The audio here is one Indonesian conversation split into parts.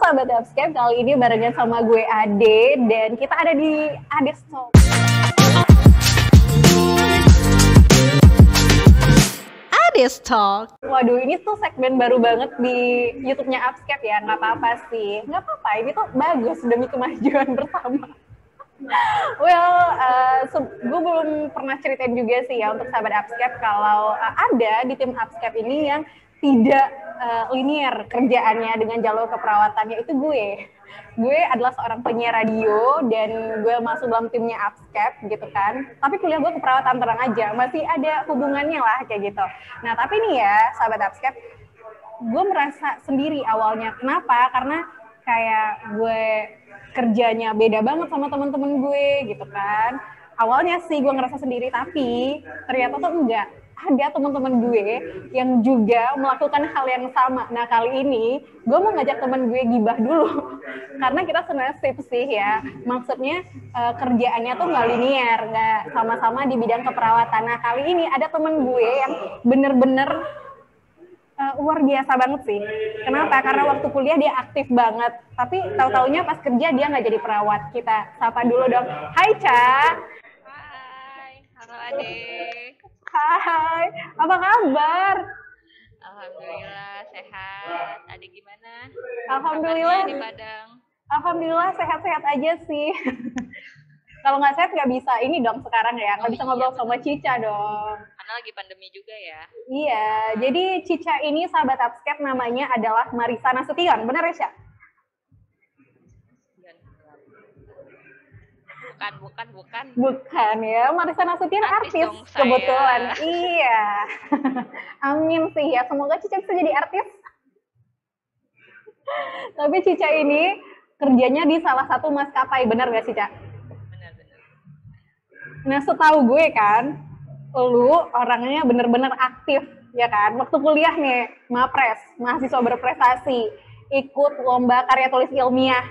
Sahabat Upscape, kali ini barengan sama gue Ade dan kita ada di Ades Talk. Ades Talk. Waduh, ini tuh segmen baru banget di YouTube-nya Upscape ya. Nggak apa-apa sih, nggak apa-apa. Ini tuh bagus demi kemajuan bersama. Gue belum pernah ceritain juga sih ya untuk sahabat Upscape kalau ada di tim Upscape ini yang tidak linear kerjaannya dengan jalur keperawatannya itu gue. Gue adalah seorang penyiar radio dan gue masuk dalam timnya Upscape gitu kan. Tapi kuliah gue keperawatan terang aja, masih ada hubungannya lah kayak gitu. Nah tapi nih ya sahabat Upscape, gue merasa sendiri awalnya. Kenapa? Karena kayak gue kerjanya beda banget sama teman-teman gue gitu kan. Awalnya sih gue ngerasa sendiri, tapi ternyata tuh enggak. Ada teman-teman gue yang juga melakukan hal yang sama. Nah kali ini gue mau ngajak teman gue gibah dulu. Karena kita senasib sih ya. Maksudnya kerjaannya tuh nggak linear, nggak sama-sama di bidang keperawatan. Nah kali ini ada teman gue yang bener-bener luar biasa banget sih. Kenapa? Karena waktu kuliah dia aktif banget. Tapi tahu-taunya pas kerja dia nggak jadi perawat. Kita sapa dulu dong. Hai, Ca. Hai, halo Ade. Hai, apa kabar? Alhamdulillah sehat. Ade gimana? Alhamdulillah. Kabarnya di Padang. Alhamdulillah sehat-sehat aja sih. Kalau nggak sehat nggak bisa ini dong sekarang ya. Nggak bisa ngobrol sama Cica dong. Karena lagi pandemi juga ya. Iya, jadi Cica ini sahabat Upscape namanya adalah Marisa Nasution, benar ya, Ca? Bukan. Bukan ya, Marisa Nasution artis dong, kebetulan. Iya. Amin sih ya, semoga Cica bisa jadi artis. Tapi Cica ini kerjanya di salah satu maskapai, benar nggak sih, Ca? Benar. Nah, setahu gue kan, lu orangnya bener-bener aktif, ya kan? Waktu kuliah nih, mapres, mahasiswa berprestasi, ikut lomba karya tulis ilmiah.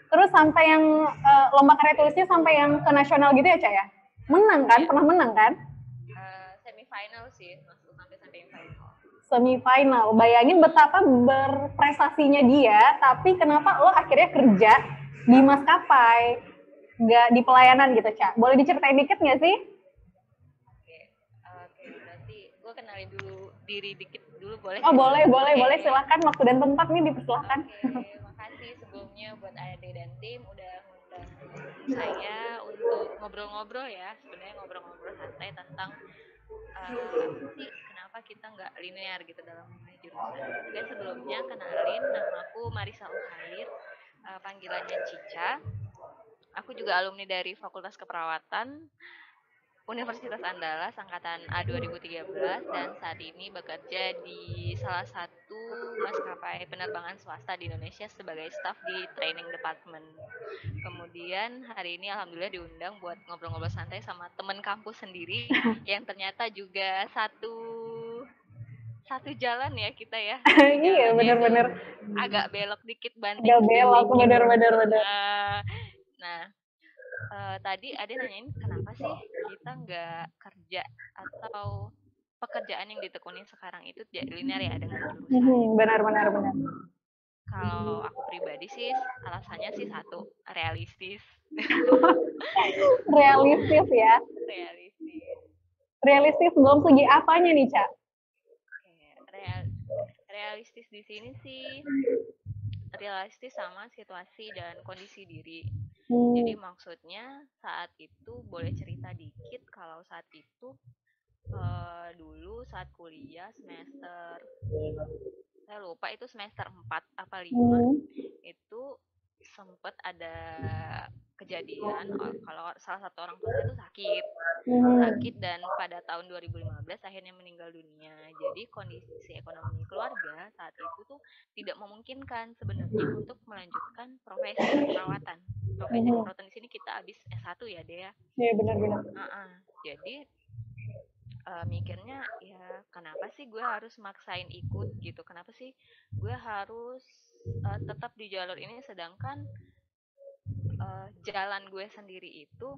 Terus sampai yang lomba karya tulisnya sampai yang ke nasional gitu ya, Ca ya? Menang kan? Pernah menang kan? Semifinal sih, masuk sampai semifinal. Semifinal. Bayangin betapa berprestasinya dia, tapi kenapa lo akhirnya kerja di maskapai, nggak di pelayanan gitu, Ca? Boleh diceritain dikit nggak sih? Oke, berarti gue kenalin dulu diri dikit dulu boleh? Oh boleh, silakan, waktu dan tempat nih dipersilakan. Oke, makasih sebelumnya buat Ade dan tim udah ngundang saya untuk ngobrol-ngobrol ya, sebenarnya ngobrol-ngobrol santai tentang sih kenapa kita nggak linear gitu dalam memilih jurusan. Oke, sebelumnya kenalin, nama aku Marisa Uhair, panggilannya Cica. Aku juga alumni dari Fakultas Keperawatan Universitas Andalas angkatan A 2013 dan saat ini bekerja di salah satu maskapai penerbangan swasta di Indonesia sebagai staf di training department. Kemudian hari ini alhamdulillah diundang buat ngobrol-ngobrol santai sama teman kampus sendiri yang ternyata juga satu jalan ya kita ya. Iya benar-benar. Agak belok dikit banting. Agak belok benar-benar. Tadi Ade nanyain kenapa sih kita nggak kerja atau pekerjaan yang ditekuni sekarang itu tidak linear ya dengan jurusan. Benar. Kalau aku pribadi sih alasannya sih satu, realistis. Realistis ya. Realistis belum segi apanya nih, Ca? Realistis di sini sih realistis sama situasi dan kondisi diri. Jadi maksudnya saat itu boleh cerita dikit kalau saat itu dulu saat kuliah semester saya lupa itu semester 4 apa 5 itu sempat ada kejadian kalau salah satu orang tua saya itu sakit dan pada tahun 2015 akhirnya meninggal dunia. Jadi kondisi ekonomi keluarga saat itu tuh tidak memungkinkan sebenarnya untuk melanjutkan profesi perawatan. Profesi perawatan di sini kita habis S1 ya, Dea. Iya benar. Jadi mikirnya ya kenapa sih gue harus maksain ikut gitu, kenapa sih gue harus tetap di jalur ini sedangkan jalan gue sendiri itu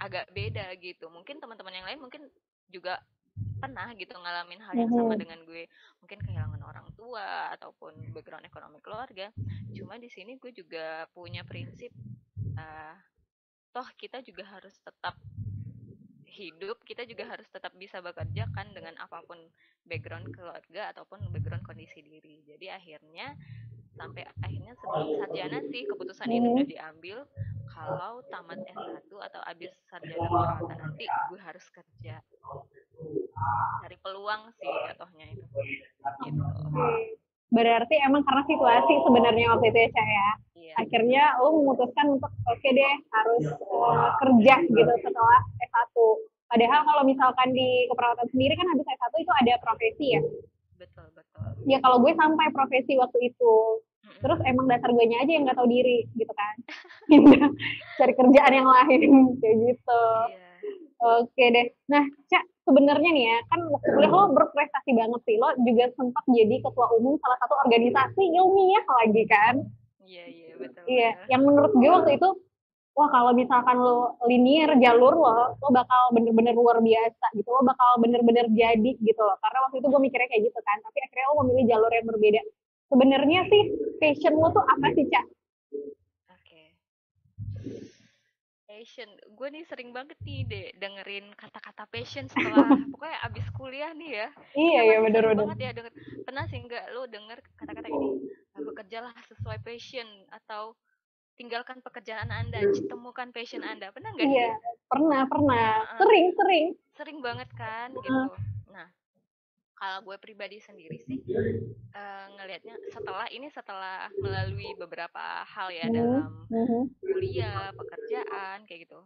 agak beda gitu. Mungkin teman-teman yang lain mungkin juga pernah gitu ngalamin hal yang sama Mhm. dengan gue, mungkin kehilangan orang tua ataupun background ekonomi keluarga. Cuma di sini gue juga punya prinsip, eh, toh kita juga harus tetap hidup, kita juga harus tetap bisa bekerja kan dengan apapun background keluarga ataupun background kondisi diri. Jadi akhirnya sampai akhirnya sebelum sarjana sih keputusan ini udah Mhm. diambil, kalau tamat S1 atau abis sarjana keperawatan nanti gue harus kerja, cari peluang sih jatuhnya itu gitu. Berarti emang karena situasi sebenarnya waktu itu ya, Cak ya. Iya Akhirnya lo memutuskan untuk oke deh harus kerja gitu setelah S1. Padahal kalau misalkan di keperawatan sendiri kan habis S1 itu ada profesi ya. betul betul. Ya kalau gue sampai profesi waktu itu. Terus Mm-mm. emang dasar gue aja yang nggak tahu diri gitu kan. Pindah cari kerjaan yang lain kayak gitu. Iya. Oke deh. Nah, Cak, sebenarnya nih ya, kan waktu kuliah lo berprestasi banget sih. Lo juga sempat jadi ketua umum salah satu organisasi ilmiah lagi kan. Iya iya betul Iya, betul. yang menurut gue waktu itu, wah kalau misalkan lo linear jalur lo bakal bener-bener luar biasa gitu. Lo bakal bener-bener jadi gitu loh. Karena waktu itu gue mikirnya kayak gitu kan. Tapi akhirnya lo memilih jalur yang berbeda. Sebenarnya sih, passion lo tuh apa sih, Cak? Oke. Passion, gue nih sering banget nih deh dengerin kata-kata passion setelah pokoknya abis kuliah nih ya. Iya, Kita iya pasti sering bener-bener. banget ya denger. Pernah sih nggak lo denger kata-kata ini? "Ah, bekerjalah sesuai passion," atau "tinggalkan pekerjaan Anda, temukan passion Anda." Pernah nggak Iya, sih? pernah. Heeh, Sering. sering banget kan Uh, gitu. Nah, kalau gue pribadi sendiri sih, ngelihatnya setelah melalui beberapa hal ya hmm, dalam hmm, kuliah, pekerjaan kayak gitu.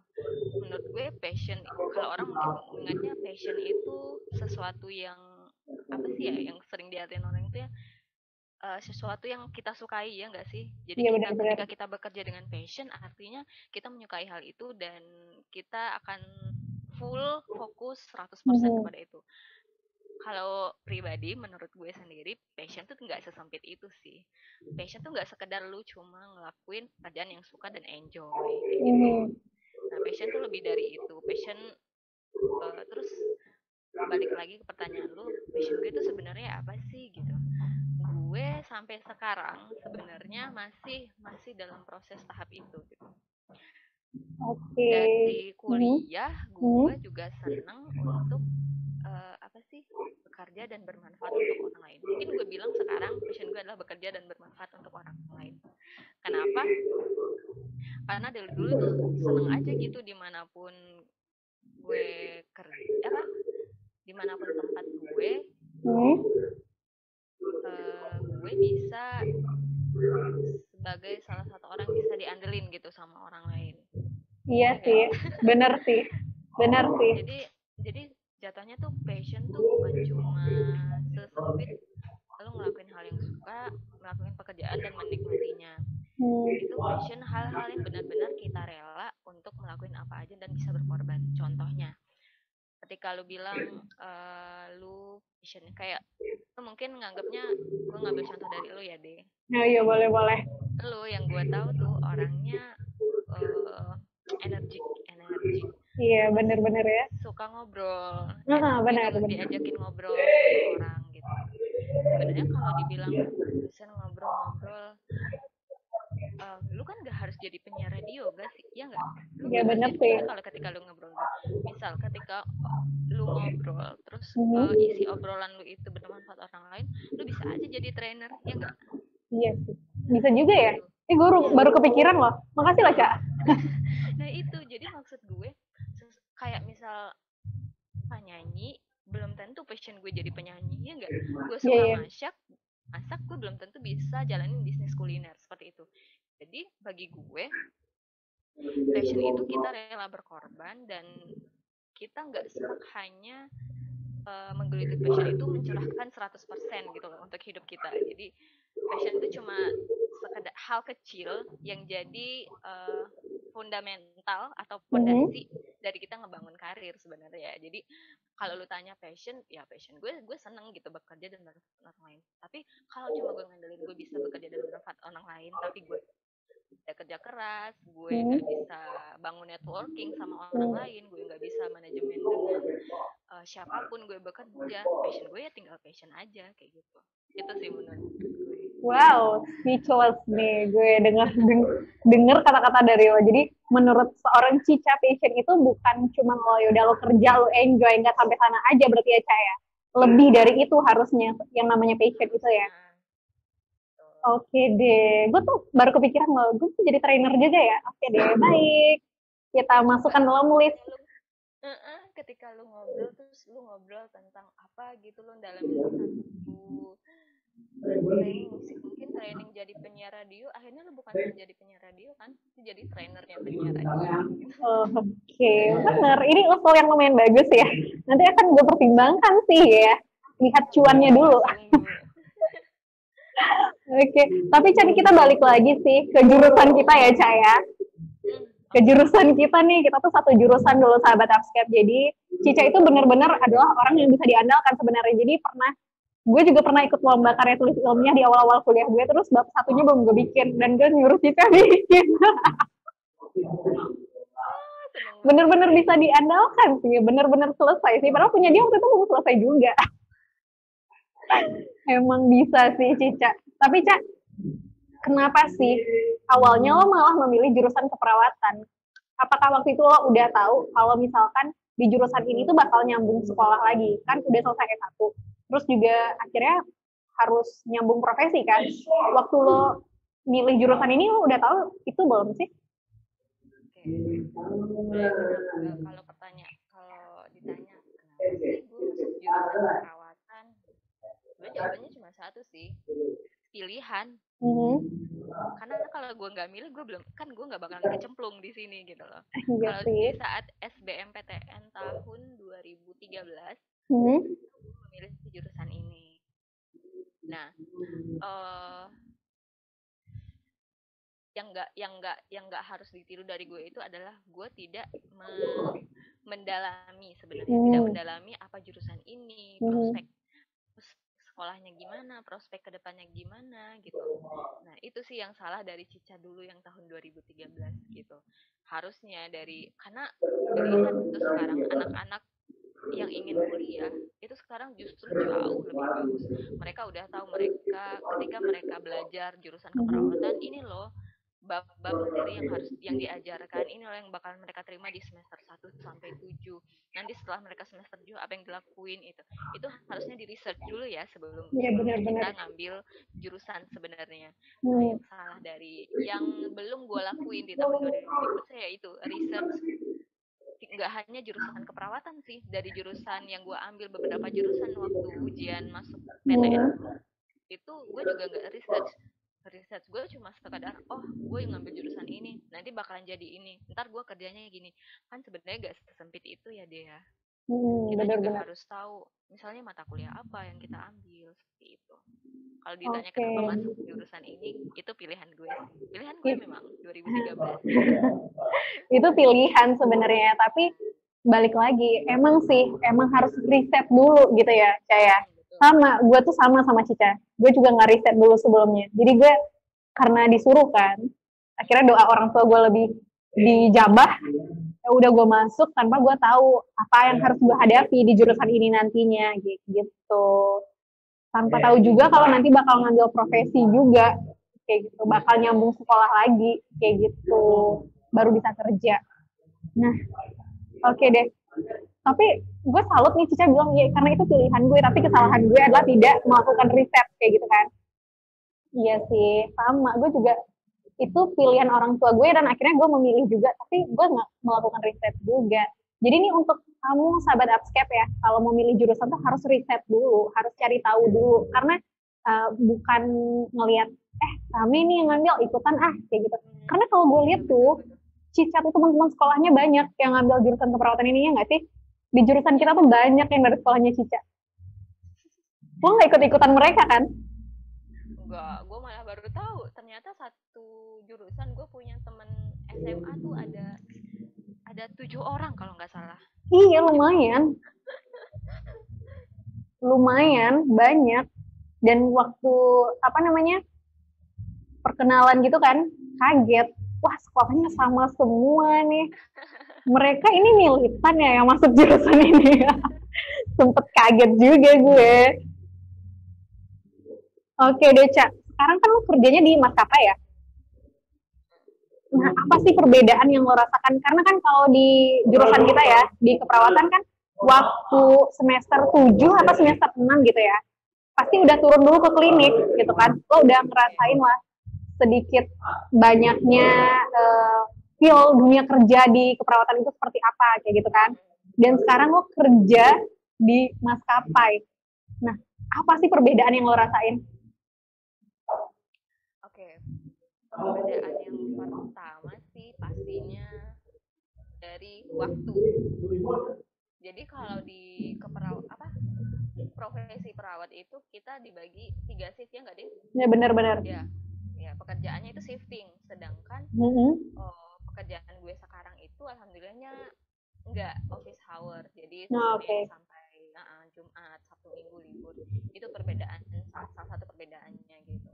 Menurut gue passion, kalau orang mungkin mengingatnya passion itu sesuatu yang apa sih ya, yang sering diartikan orang itu ya, sesuatu yang kita sukai ya enggak sih. Jadi iya kita benar-benar. ketika kita bekerja dengan passion artinya kita menyukai hal itu dan kita akan full fokus 100% Mhm. kepada itu. Kalau pribadi menurut gue sendiri passion tuh nggak sesempit itu sih. Passion tuh nggak sekedar lu cuma ngelakuin pekerjaan yang suka dan enjoy kayak gitu. Mhm. Nah, passion tuh lebih dari itu. Passion, terus balik lagi ke pertanyaan lu, passion gue itu sebenarnya apa sih gitu. Gue sampai sekarang sebenarnya masih masih dalam proses tahap itu gitu. Oke. Dari Mhm. kuliah Mhm. gue juga seneng untuk, apa sih, bekerja dan bermanfaat untuk orang lain. Mungkin gue bilang sekarang passion gue adalah bekerja dan bermanfaat untuk orang lain. Kenapa? Karena dari dulu tuh seneng aja gitu dimanapun gue kerja apa, dimanapun tempat gue, Mhm. gue bisa sebagai salah satu orang yang bisa diandelin gitu sama orang lain. Iya Ya enggak? sih. Benar sih. Benar sih. Jadi jadi jatuhnya tuh passion tuh bukan cuma sesempit lo ngelakuin hal yang suka, ngelakuin pekerjaan dan menikmatinya. Itu Hmm. passion hal-hal yang benar-benar kita rela untuk ngelakuin apa aja dan bisa berkorban. Contohnya, ketika lu bilang, lu passion kayak lu mungkin nganggapnya, gue ngambil contoh dari lu ya deh. Nah, iya boleh-boleh. Lu yang gue tahu tuh orangnya, uh, energik, energik. Iya Terus benar-benar ya. suka ngobrol, enak Heeh, benar gitu benar. diajakin ngobrol sama orang gitu. Sebenarnya kalau dibilang dosen ngobrol-ngobrol, lu kan gak harus jadi penyiar radio gak sih? Ya nggak? Lu Iya gak harus benar jadi sih. penyiar kalau ketika lu ngobrol. Misal ketika lu ngobrol, terus Mhm. isi obrolan lu itu bermanfaat orang lain, lu bisa aja jadi trainer, ya nggak? Iya sih. Nah, Bisa juga ya. itu. Ini gue Iya, baru kepikiran loh. Makasih loh, Cak. nah itu. Jadi maksud gue, kayak misal penyanyi, belum tentu passion gue jadi penyanyi, ya nggak? Gue Iya, suka iya. masak, masak gue belum tentu bisa jalanin bisnis kuliner, seperti itu. Jadi bagi gue, passion itu kita rela berkorban dan kita nggak stuck hanya menggeluti passion itu mencurahkan 100% gitu loh untuk hidup kita. Jadi passion itu cuma sekedar hal kecil yang jadi fundamental atau Mhm. fondasi dari kita ngebangun karir sebenarnya ya. Jadi kalau lu tanya passion, ya passion gue seneng gitu bekerja dan bermanfaat orang lain. Tapi kalau cuma gue ngandelin gue bisa bekerja dan bermanfaat orang lain, tapi gue ada kerja keras, gue Hmm. nggak bisa bangun networking sama orang Hmm. lain, gue nggak bisa manajemen dengan siapapun gue bekerja. Passion gue ya tinggal passion aja kayak gitu. Itu sih menurut gue. Wow, speechless nih gue denger kata-kata dari lo. Jadi menurut seorang Cica passion itu bukan cuma lo yaudah lo kerja lo enjoy nggak sampai sana aja berarti ya Ca ya. Lebih dari itu harusnya yang namanya passion itu ya. Harusnya tuh. Oke deh, gue tuh baru kepikiran lo, gue tuh jadi trainer juga ya. Oke deh, baik. Kita Coba masukkan dalam list. misalnya lu ketika lu ngobrol terus lu ngobrol tentang apa gitu, lu dalamin satu training musik, mungkin training jadi penyiar radio, akhirnya lu bukan jadi penyiar radio kan, lu jadi trainernya penyiar radio gitu. Oke, bener. Ini usul yang lumayan bagus ya. Nanti akan gue pertimbangkan sih ya. Lihat cuannya dulu. Tunggu. Oke, tapi Cak kita balik lagi sih ke jurusan kita ya Cak ya. Ke Oke. jurusan kita nih, kita tuh satu jurusan dulu sahabat Upscape. Jadi Cica itu benar-benar adalah orang yang bisa diandalkan sebenarnya. Jadi gue juga pernah ikut lomba karya tulis ilmiah di awal-awal kuliah gue, terus bab satunya belum gue bikin, dan gue nyuruh Cica bikin. Seneng banget. Bener-bener bisa diandalkan sih, bener-bener selesai sih. Padahal punya dia waktu itu belum selesai juga. Emang bisa sih Cica. Tapi Cak, kenapa sih awalnya lo malah memilih jurusan keperawatan? Apakah waktu itu lo udah tahu kalau misalkan di jurusan ini tuh bakal nyambung sekolah lagi? Kan udah selesai S1. Terus juga akhirnya harus nyambung profesi kan? Waktu lo milih jurusan ini lo udah tahu itu belum sih? Oke. Sebenarnya kalau ditanya kenapa sih gue masuk jurusan keperawatan, gue jawabannya cuma satu sih, pilihan. Karena kalau gue nggak milih, gue nggak bakalan kecemplung di sini gitu loh. Iya Kalau sih. di saat SBMPTN tahun 2013 Hmm. gue memilih jurusan ini. Nah, yang nggak harus ditiru dari gue itu adalah gue tidak mendalami sebenarnya, tidak mendalami apa jurusan ini, prospek sekolahnya gimana, prospek kedepannya gimana gitu. Nah itu sih yang salah dari Cica dulu yang tahun 2013 gitu. Harusnya karena dilihat tuh sekarang anak-anak yang ingin kuliah itu sekarang justru jauh lebih bagus. Mereka udah tahu, ketika mereka belajar jurusan keperawatan ini loh bab-bab materi yang diajarkan, ini loh yang bakal mereka terima di semester 1 sampai 7. Nanti setelah mereka semester 7 apa yang dilakuin itu harusnya di research dulu ya sebelum Iya kita benar-benar. ngambil jurusan sebenarnya. Nah yang salah dari yang belum gue lakuin di tahun 2013 ya itu research. Nggak hanya jurusan keperawatan sih, dari jurusan yang gue ambil, beberapa jurusan waktu ujian masuk PTN itu gue juga nggak research gue cuma sekadar gue yang ngambil jurusan ini nanti bakalan jadi ini, ntar gue kerjanya gini. Kan sebenarnya gak sesempit itu ya dia. Kita juga Benar-benar. harus tahu misalnya mata kuliah apa yang kita ambil seperti itu. Kalau ditanya Oke. kenapa masuk jurusan ini, itu pilihan gue sih. Pilihan gue memang 2013. Itu pilihan sebenarnya, tapi balik lagi, emang harus riset dulu gitu ya, Caya. Betul. Sama, gue tuh sama Cica. Gue juga nggak riset dulu sebelumnya. Jadi gue karena disuruh kan, akhirnya doa orang tua gue lebih dijabah. Ya udah gue masuk tanpa gue tahu apa yang harus gue hadapi di jurusan ini nantinya gitu. Tanpa tahu juga kalau nanti bakal ngambil profesi juga kayak gitu, bakal nyambung sekolah lagi kayak gitu, baru bisa kerja. Nah, oke deh. Tapi gue salut nih Cica bilang ya karena itu pilihan gue, tapi kesalahan gue adalah tidak melakukan riset kayak gitu kan. Iya sih, sama. Gue juga itu pilihan orang tua gue dan akhirnya gue memilih juga, tapi gue nggak melakukan riset juga. Jadi ini untuk kamu sahabat Upscape ya, kalau mau milih jurusan tuh harus riset dulu, harus cari tahu dulu, karena bukan ngelihat kami nih yang ngambil ikutan kayak gitu. Karena kalau gue lihat tuh Cica tuh teman-teman sekolahnya banyak yang ngambil jurusan keperawatan ini ya nggak sih? Di jurusan kita tuh banyak yang dari sekolahnya Cica. Lo nggak ikut-ikutan mereka kan? Enggak, gue malah baru tahu ternyata satu jurusan gue punya temen SMA tuh ada 7 orang kalau nggak salah. Iya lumayan. Lumayan banyak. Dan waktu perkenalan gitu kan, kaget, wah sekolahnya sama semua nih. Mereka ini militan ya yang masuk jurusan ini ya. Sempet kaget juga gue. Oke deh, Cak. Sekarang kan lo kerjanya di maskapai ya. Nah, apa sih perbedaan yang lo rasakan? Karena kan kalau di jurusan kita ya, di keperawatan kan waktu semester 7 atau semester 6 gitu ya, pasti udah turun dulu ke klinik gitu kan. Lo udah ngerasain lah sedikit banyaknya feel dunia kerja di keperawatan itu seperti apa kayak gitu kan. Dan sekarang lo kerja di maskapai. Nah, apa sih perbedaan yang lo rasain? Oke, perbedaan yang pertama sih pastinya dari waktu. Jadi kalau di profesi perawat itu kita dibagi 3 shift ya nggak deh? Ya benar-benar. Ya, ya pekerjaannya itu shifting. Sedangkan pekerjaan gue sekarang itu alhamdulillahnya nggak office hour. Jadi Senin sampai Jumat, Sabtu, Minggu libur. Itu perbedaan, salah satu perbedaannya gitu.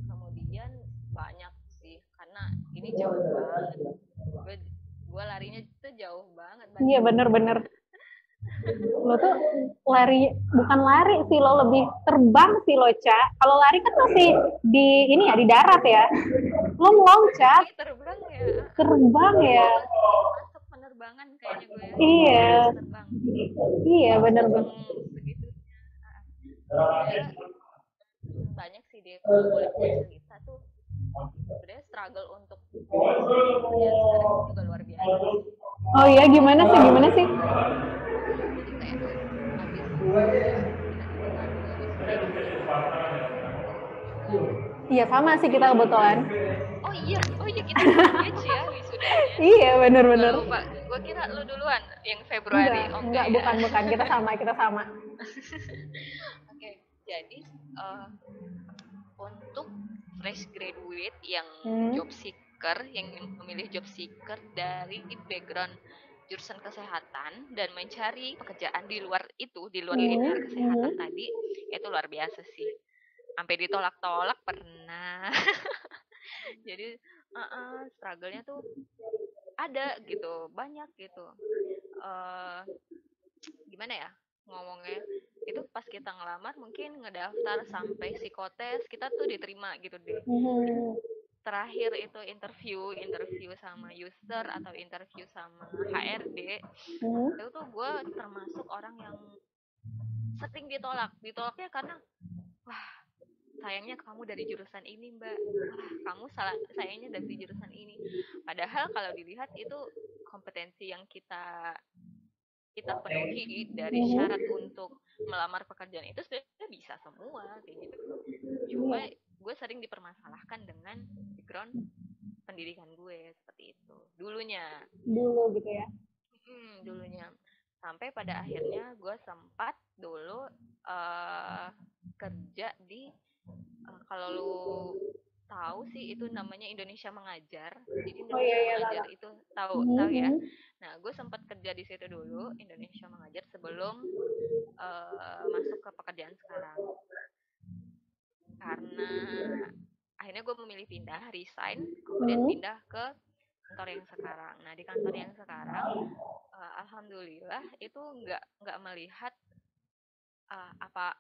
Kemudian banyak sih karena ini jauh banget. Gue larinya tuh jauh banget. Iya benar-benar. Lo tuh lari, bukan lari sih, lo lebih terbang sih lo, Ca. Kalau lari kan masih di ini ya, di darat ya. Lo meloncat. Terbang ya. Terbang ya. Masuk penerbangan kayaknya gue ya. Iya. Terbang. Iya benar-benar. Segitunya. Ya, banyak sih deh kalau boleh cerita tuh. Sebenarnya struggle untuk kerjaan sekarang juga luar biasa. Oh iya, gimana sih? Jadi kayak iya sama sih kita kebetulan. Oh iya kita batch ya wisudanya. Iya benar-benar. Gue kira lu duluan yang Februari. Enggak, bukan kita sama. Oke, jadi untuk fresh graduate yang job seeker, yang memilih job seeker dari background jurusan kesehatan dan mencari pekerjaan di luar linear kesehatan tadi, itu luar biasa sih. Sampai ditolak-tolak pernah. Jadi struggle-nya tuh ada gitu, banyak gitu. Gimana ya ngomongnya, itu pas kita ngelamar mungkin ngedaftar sampai psikotes kita tuh diterima gitu deh. Terakhir itu interview sama user atau interview sama HRD, itu tuh gue termasuk orang yang sering ditolaknya karena wah sayangnya kamu dari jurusan ini mbak, wah kamu sayangnya dari jurusan ini. Padahal kalau dilihat itu kompetensi yang kita penuhi dari syarat untuk melamar pekerjaan itu sebenarnya bisa semua kayak gitu. Cuma gue sering dipermasalahkan dengan background pendidikan gue seperti itu dulu gitu ya. Dulunya sampai pada akhirnya gue sempat dulu kerja di kalau lu tahu sih itu namanya Indonesia Mengajar. Jadi Indonesia Mengajar itu tahu ya. Nah, gue sempat kerja di situ dulu, Indonesia Mengajar, sebelum masuk ke pekerjaan sekarang. Karena akhirnya gue memilih pindah, resign, kemudian pindah ke kantor yang sekarang. Nah, di kantor yang sekarang, alhamdulillah itu nggak melihat apa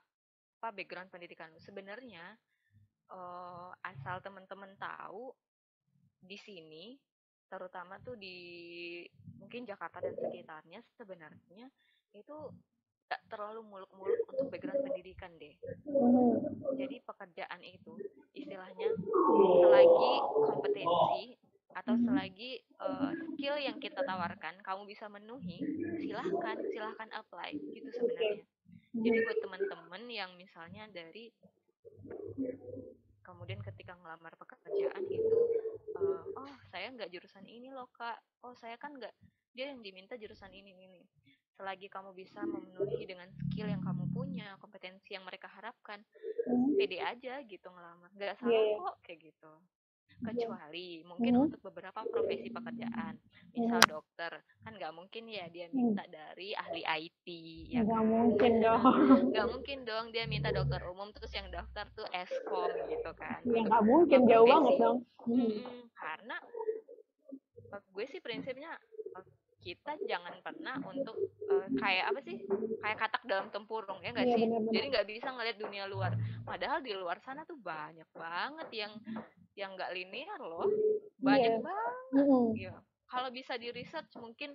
background pendidikan lu. Sebenarnya asal teman-teman tahu, di sini terutama tuh di mungkin Jakarta dan sekitarnya sebenarnya itu gak terlalu muluk-muluk untuk background pendidikan deh. Jadi pekerjaan itu istilahnya selagi kompetensi atau selagi skill yang kita tawarkan kamu bisa memenuhi, silahkan apply gitu sebenarnya. Jadi buat teman-teman yang misalnya dari kemudian ketika ngelamar pekerjaan itu oh saya nggak jurusan ini loh kak, oh saya kan nggak, dia yang diminta jurusan ini. Selagi kamu bisa memenuhi dengan skill yang kamu punya, kompetensi yang mereka harapkan, pede aja gitu ngelamar, nggak salah kok kayak gitu. Kecuali mungkin untuk beberapa profesi pekerjaan, misal dokter, kan nggak mungkin ya dia minta dari ahli IT ya nggak kan? Nggak mungkin dong dia minta dokter umum terus yang daftar tuh eskom gitu kan. Ya nggak mungkin, jauh banget dong. gue sih prinsipnya kita jangan pernah untuk kayak apa sih, kayak katak dalam tempurung, ya nggak Iya sih? benar-benar. Jadi nggak bisa ngeliat dunia luar, padahal di luar sana tuh banyak banget yang nggak linear loh, Iya. banyak banget. Mm-mm. Ya, kalau bisa di research mungkin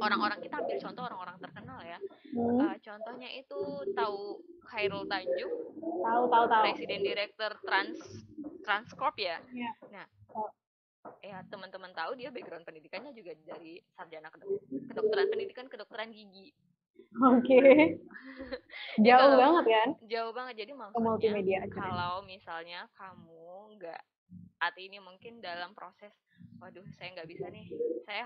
orang-orang, kita ambil contoh orang-orang terkenal ya. Hmm. Contohnya itu tahu Khairul Tanjung, Tahu tahu tahu. presiden direktur Transcorp ya. Iya. Nah, Tahu. ya teman-teman tahu dia background pendidikannya juga dari sarjana kedokteran pendidikan kedokteran gigi. Oke. Jadi Jauh kalau banget kan jauh banget, jadi ke maksudnya multimedia akhirnya. kalau misalnya kamu nggak saat ini mungkin dalam proses, waduh saya nggak bisa nih, saya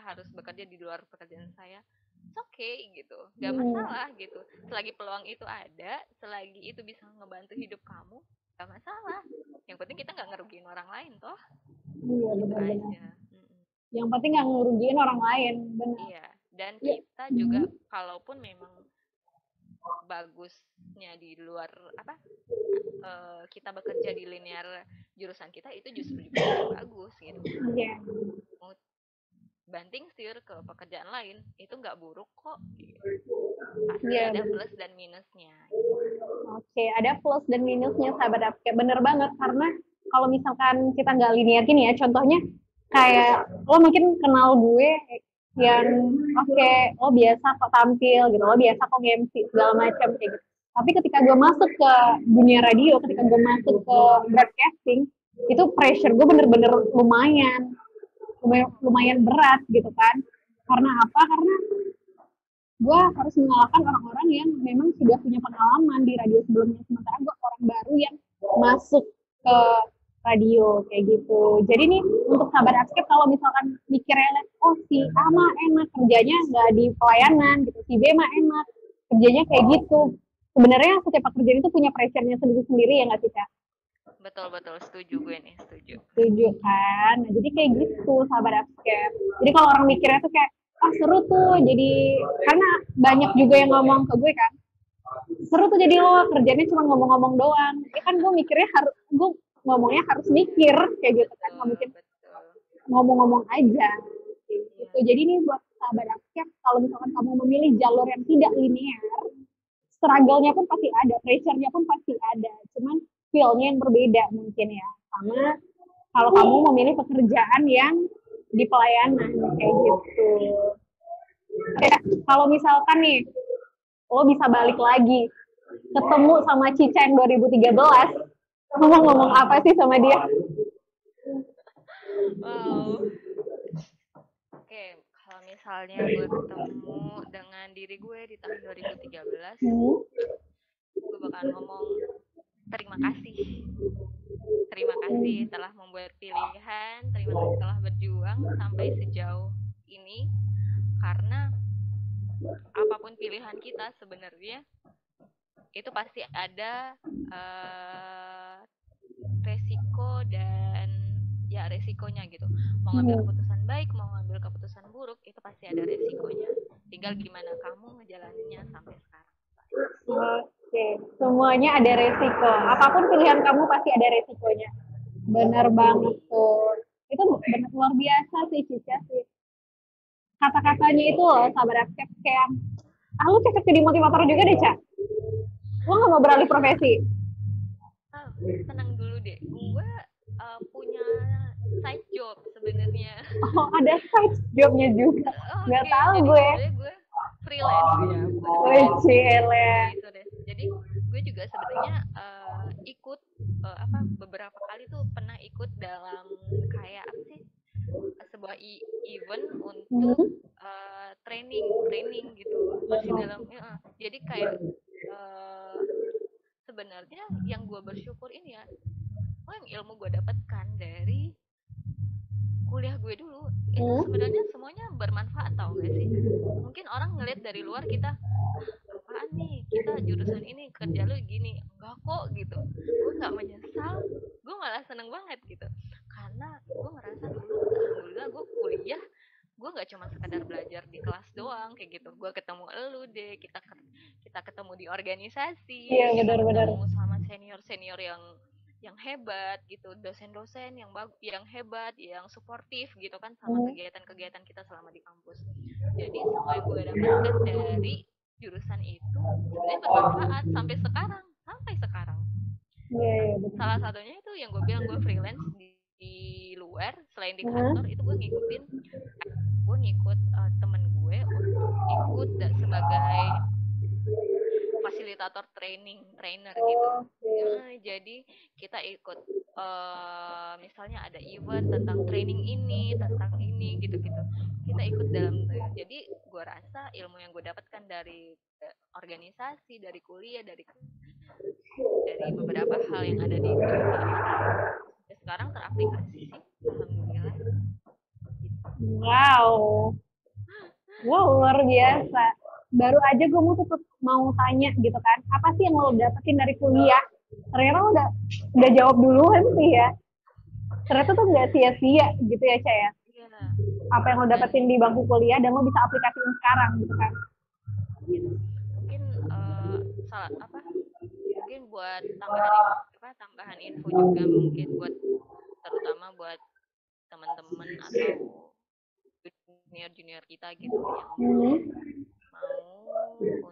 harus bekerja di luar pekerjaan saya, it's okay gitu, nggak masalah gitu, selagi peluang itu ada, selagi itu bisa ngebantu hidup kamu, nggak masalah, yang penting kita nggak ngerugiin orang lain toh, Iya gitu benar-benar. aja. Mm-mm. Yang penting nggak ngerugiin orang lain, benar. Iya, dan Iya. kita juga kalaupun memang bagusnya di luar apa, kita bekerja di linear jurusan kita, itu justru juga yang bagus gitu. Iya. Mau banting setir ke pekerjaan lain itu nggak buruk kok gitu. Pasti Iya, ada benar. plus dan minusnya. Oke, ada plus dan minusnya sahabat upscape. Bener banget, karena kalau misalkan kita nggak linear gini ya, contohnya kayak lo mungkin kenal gue yang oke, lo biasa kok tampil gitu, lo biasa kok MC segala macam kayak gitu. Tapi ketika gue masuk ke dunia radio, ketika gue masuk ke broadcasting, itu pressure gue bener-bener lumayan berat gitu kan. Karena apa? Karena gue harus mengalahkan orang-orang yang memang sudah punya pengalaman di radio sebelumnya, sementara gue orang baru yang masuk ke radio kayak gitu. Jadi nih untuk sahabat Upscape, kalau misalkan mikirnya oh si A mah enak kerjanya nggak di pelayanan gitu, si B mah enak kerjanya kayak gitu. Sebenarnya setiap pekerjaan itu punya pressure-nya sendiri-sendiri ya nggak sih Kak? Betul betul, setuju gue nih, setuju. Setuju kan? Nah, jadi kayak gitu sahabat Upscape. Jadi kalau orang mikirnya tuh kayak seru tuh, jadi karena banyak juga yang ngomong ke gue kan, seru tuh jadi lo kerjanya cuma ngomong-ngomong doang. Ya kan gue mikirnya gue ngomongnya harus mikir kayak gitu kan, nggak mungkin Betul. ngomong-ngomong aja. Gitu. Iya. Jadi nih buat sahabat Upscape, kalau misalkan kamu memilih jalur yang tidak linear, struggle-nya pun pasti ada, pressure-nya pun pasti ada. Cuman feel-nya yang berbeda mungkin ya. Sama kalau kamu memilih pekerjaan yang di pelayanan kayak gitu. Kalau misalkan nih lo bisa balik lagi ketemu sama Cica yang 2013, lo mau ngomong apa sih sama dia? Wow. Oke, kalau misalnya gue ketemu dengan diri gue di tahun 2013, gue bakal ngomong terima kasih. Terima kasih telah membuat pilihan, terima kasih telah berjuang sampai sejauh ini, karena apapun pilihan kita sebenarnya itu pasti ada resiko dan ya resikonya gitu. Mau ngambil keputusan baik, mau ngambil keputusan buruk, itu pasti ada resikonya. Tinggal gimana kamu ngejalaninnya sampai sekarang. Oke, semuanya ada resiko. Apapun pilihan kamu pasti ada resikonya. Benar banget tuh. Itu benar luar biasa sih Cica sih. Kata-katanya itu loh sahabat Upscape kayak, lu cocok jadi motivator juga deh Cak. Lu gak mau beralih profesi? Tenang dulu deh, gue punya side job sebenarnya. Oh, ada side jobnya juga. Nggak tahu jadi gue. sebenarnya gue freelance ya, bukan freelance. Jadi gue juga sebenarnya ikut beberapa kali tuh pernah ikut dalam kayak apa sih, sebuah event untuk training gitu, masih dalam jadi kayak sebenarnya yang gue bersyukur ini ya, yang ilmu gue dapatkan dari kuliah gue dulu itu sebenarnya semuanya bermanfaat, tau gak sih? Mungkin orang ngeliat dari luar kita, apaan nih kita jurusan ini kerja lu gini, enggak kok gitu. Gue nggak menyesal, gue malah seneng banget gitu, karena gue ngerasa dulu alhamdulillah gue kuliah, gue nggak cuma sekadar belajar di kelas doang kayak gitu. Gue ketemu elu deh, kita ketemu di organisasi, Iya, kita benar-benar. ketemu sama senior yang yang hebat gitu, dosen-dosen yang hebat, yang suportif gitu kan sama kegiatan-kegiatan kita selama di kampus. Jadi semua yang gue dapatkan dari jurusan itu sebenarnya bermanfaat sampai sekarang. Iya, betul. Salah satunya itu yang gue bilang, gue freelance di luar selain di kantor itu gue ngikut temen gue untuk ikut sebagai fasilitator trainer gitu. Jadi kita ikut misalnya ada event tentang training ini, tentang ini gitu-gitu. Kita ikut dalam. Jadi gue rasa ilmu yang gue dapatkan dari organisasi, dari kuliah, dari beberapa hal yang ada di perkuliahan sekarang teraplikasi sih, alhamdulillah. Wow, luar biasa. Baru aja gue mau tanya gitu kan, apa sih yang lo dapetin dari kuliah? Ternyata lo udah jawab duluan sih ya. Ternyata tuh nggak sia-sia gitu ya, Caya. Iya. Apa yang lo dapetin di bangku kuliah dan lo bisa aplikasiin sekarang gitu kan. Gitu. Mungkin mungkin buat tambahan info juga, mungkin buat terutama buat teman-teman atau junior kita gitu yang mau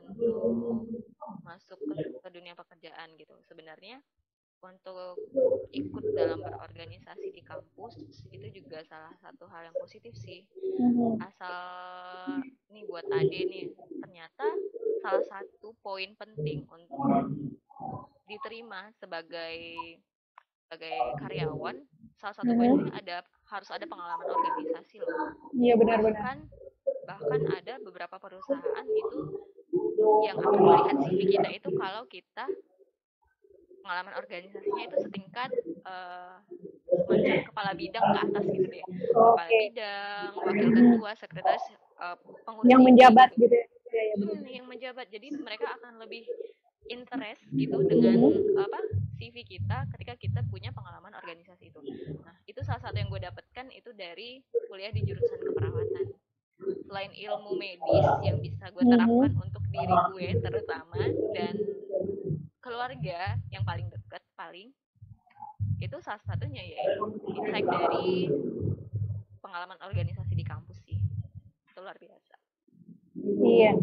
untuk masuk ke dunia pekerjaan gitu. Sebenarnya untuk ikut dalam berorganisasi di kampus itu juga salah satu hal yang positif sih. Asal nih buat Ade nih, ternyata salah satu poin penting untuk diterima sebagai karyawan, salah satu poinnya harus ada pengalaman organisasi loh. Iya, benar-benar. Bahkan ada beberapa perusahaan itu yang akan melihat CV kita itu kalau kita pengalaman organisasinya itu setingkat semacam kepala bidang ke atas gitu deh. Kepala bidang, wakil ketua, sekretaris, pengurus yang menjabat gitu ya. Yang menjabat. Jadi mereka akan lebih interest gitu dengan CV kita ketika kita punya pengalaman organisasi itu. Nah, itu salah satu yang gue dapatkan itu dari kuliah di jurusan keperawatan. Selain ilmu medis yang bisa gue terapkan untuk diri gue terutama dan keluarga yang paling dekat, itu salah satunya yaitu insight dari pengalaman organisasi di kampus sih. Itu luar biasa. Iya,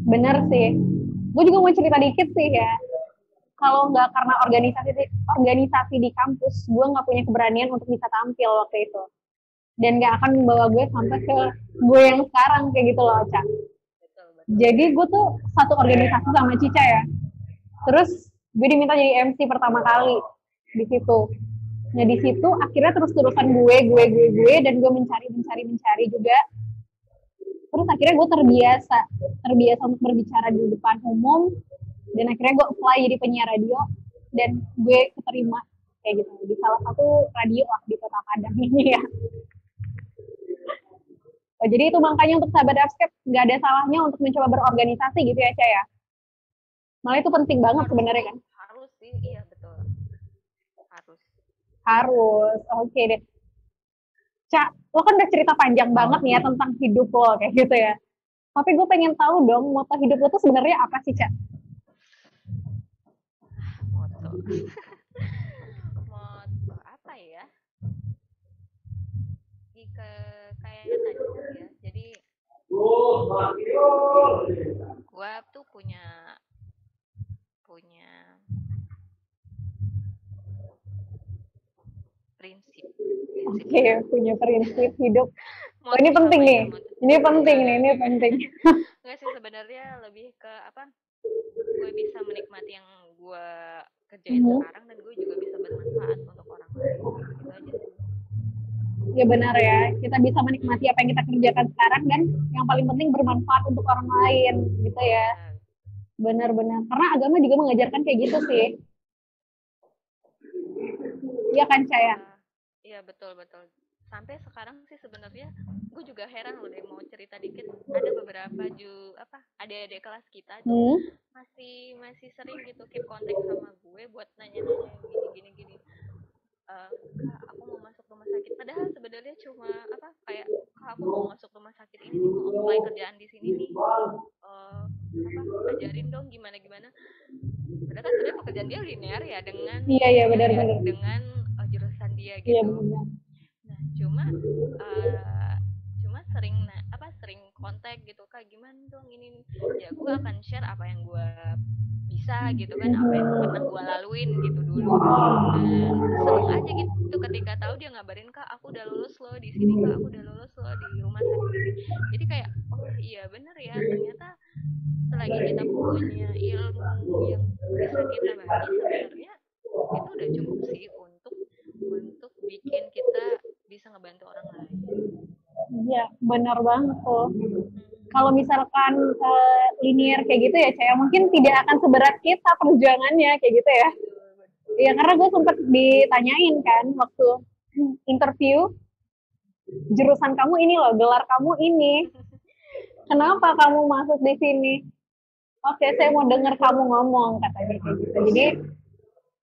benar sih. Gue juga mau cerita dikit sih ya. Kalau nggak karena organisasi di kampus, gue nggak punya keberanian untuk bisa tampil waktu itu. Dan nggak akan membawa gue sampai ke gue yang sekarang kayak gitu loh, Cak. Jadi gue tuh satu organisasi sama Cica ya. Terus gue diminta jadi MC pertama kali di situ. Nah di situ akhirnya terus-terusan gue dan gue mencari juga. Terus akhirnya gue terbiasa untuk berbicara di depan umum, dan akhirnya gue apply jadi penyiar radio dan gue keterima kayak gitu di salah satu radio lah di Kota Padang ini ya. Oh, jadi itu makanya untuk sahabat Upscape nggak ada salahnya untuk mencoba berorganisasi gitu ya, Caya. Malah itu penting banget sebenarnya kan. Harus sih, iya betul. Harus. Oke deh. Cak, lo kan udah cerita panjang banget nih ya tentang hidup lo kayak gitu ya. Tapi gue pengen tahu dong, moto hidup lo tuh sebenarnya apa sih, Cak? Moto. Moto apa ya? Kayak tadi ya. Jadi gue tuh punya prinsip. Oke, punya prinsip hidup. Oh, ini penting nih. Ini penting. Enggak sih, sebenarnya lebih ke apa? Gue bisa menikmati yang gue kerjain sekarang dan gue juga bisa bermanfaat untuk orang lain. Itu aja sih. Ya benar ya, kita bisa menikmati apa yang kita kerjakan sekarang dan yang paling penting bermanfaat untuk orang lain gitu ya. Benar-benar. Karena agama juga mengajarkan kayak gitu sih. Iya kan, Caya? Iya, betul. Sampai sekarang sih sebenarnya gue juga heran loh deh, mau cerita dikit. Ada beberapa adik-adik kelas kita tuh masih sering gitu keep kontak sama gue buat nanya-nanya gini. Kak, aku mau masuk rumah sakit. Padahal sebenarnya cuma kayak, Kak, aku mau masuk rumah sakit ini nih, mau apply kerjaan di sini nih. Ajarin dong gimana. Padahal kan sebenarnya pekerjaan dia linear ya dengan Iya benar-benar. dengan jurusan dia Iya gitu. benar. Nah, cuma sering sering kontak gitu, Kak gimana dong ini, ya gue akan share apa yang gue bisa gitu kan, apa yang pernah gue laluin gitu dulu. Dan seneng aja gitu ketika tahu dia ngabarin, Kak aku udah lulus loh di sini, Kak aku udah lulus loh di rumah sakit ini. Jadi kayak oh iya bener ya, ternyata selagi kita punya ilmu yang bisa kita bagi, sebenarnya itu udah cukup sih untuk bikin kita bisa ngebantu orang lain. Iya, benar banget tuh. Kalau misalkan linear kayak gitu ya, Caya, mungkin tidak akan seberat kita perjuangannya kayak gitu ya. Iya, karena gue sempat ditanyain kan waktu interview, jurusan kamu ini loh, gelar kamu ini. Kenapa kamu masuk di sini? Oke, saya mau dengar kamu ngomong, katanya kayak gitu. Jadi